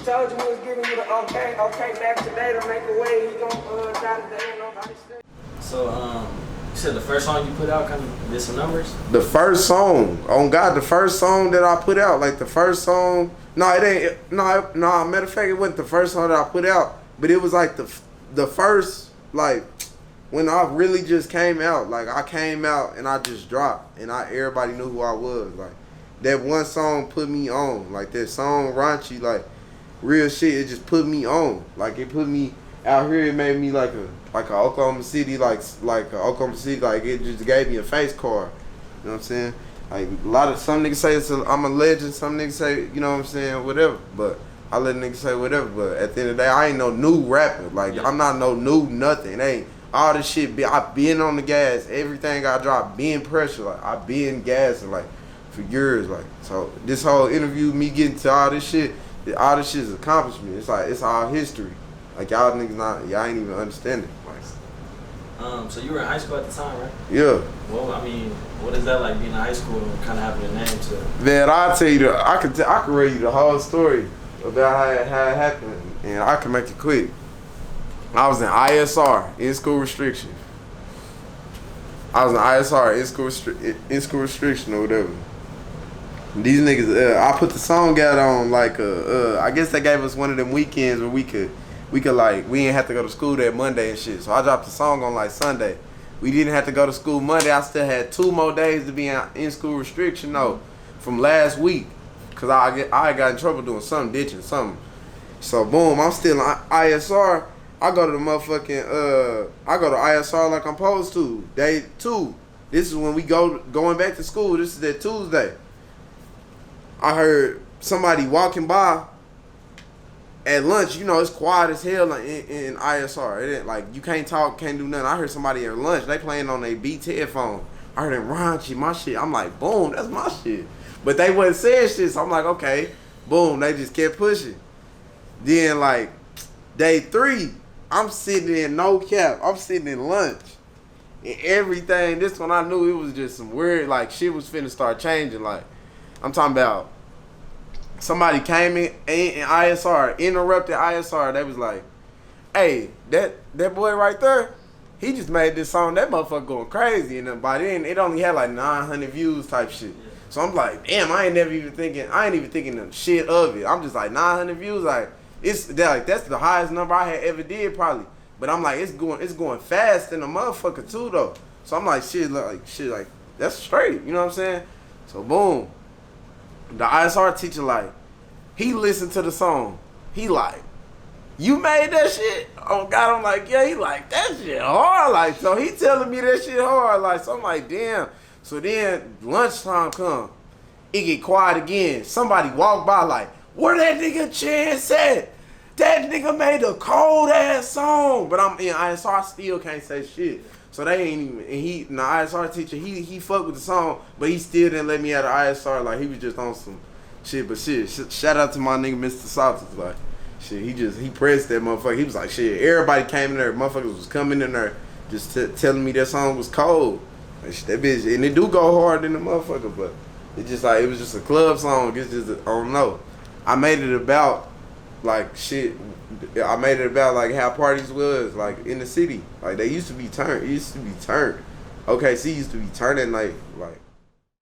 Told you we was giving you the okay back today to make a way. He gon' die today, nobody stay. So, you said the first song you put out kind of did some numbers? The first song, on God, the first song that I put out, like the first song, no, it ain't, no, matter of fact, it wasn't the first song that I put out, but it was like the first, like, when I really just came out, like I came out and I just dropped, and everybody knew who I was, like, that one song put me on, like that song Raunchy, like, real shit, it just put me on, like it put me out here, it made me like a Oklahoma City, like Oklahoma City, like it just gave me a face card. You know what I'm saying? Like some niggas say I'm a legend, some niggas say, you know what I'm saying, whatever. But I let niggas say whatever. But at the end of the day, I ain't no new rapper. Like I'm not no new nothing. Ain't all this shit. I been on the gas. Everything I drop, being pressure. Like I been gassing like for years. Like so, this whole interview, me getting to all this shit is accomplishment. It's like it's all history. Like y'all niggas y'all ain't even understanding. So you were in high school at the time, right? Yeah. Well, I mean, what is that like being in high school and kind of having a name to? Man, I'll tell you, I could read you the whole story about how it happened, and I can make it quick. I was in ISR, in school restriction. I was in ISR, in school restriction or whatever. These niggas, I put the song out on like I guess they gave us one of them weekends where we could like, we didn't have to go to school that Monday and shit. So I dropped the song on like Sunday. We didn't have to go to school Monday. I still had 2 more days to be in school restriction though, from last week. Cause I got in trouble doing something, ditching something. So boom, I'm still in ISR. I go to the motherfucking, I go to ISR like I'm supposed to. Day 2. This is when we going back to school. This is that Tuesday. I heard somebody walking by at lunch. You know, it's quiet as hell like in ISR. It ain't like you can't talk, can't do nothing. I heard somebody at lunch, they playing on their Beats headphone. I heard them Raunchy, my shit. I'm like, boom, that's my shit. But they wasn't saying shit, so I'm like, okay, boom. They just kept pushing. Then like day 3, I'm sitting in no cap. I'm sitting in lunch and everything. This one I knew it was just some weird, like shit was finna start changing. Like I'm talking about. Somebody came in ISR, interrupted ISR. They was like, hey, that boy right there, he just made this song. That motherfucker going crazy. And then by then, it only had like 900 views type shit. So I'm like, damn, I ain't even thinking the shit of it. I'm just like 900 views. Like, that's the highest number I had ever did probably. But I'm like, it's going fast in a motherfucker too though. So I'm like, shit, like, that's straight. You know what I'm saying? So boom. The ISR teacher, like, he listened to the song. He like, you made that shit? Oh God, I'm like, yeah. He like, that shit hard. Like, so he telling me that shit hard. Like, so I'm like, damn. So then lunchtime come. It get quiet again. Somebody walk by like, where that nigga Chance at? That nigga made a cold ass song. But I'm in ISR, I still can't say shit. So they ain't even, and the ISR teacher, he fucked with the song, but he still didn't let me out of ISR. Like, he was just on some shit. But shit, shout out to my nigga Mr. Salters. Like, shit, he pressed that motherfucker. He was like, shit, everybody came in there, motherfuckers was coming in there just telling me that song was cold. Like, shit, that bitch, and it do go hard in the motherfucker, but it just like, it was just a club song. It's just, I don't know. I made it about, like, shit. I made it about like how parties was like in the city. Like they used to be turned. It used to be turned. OKC used to be turning like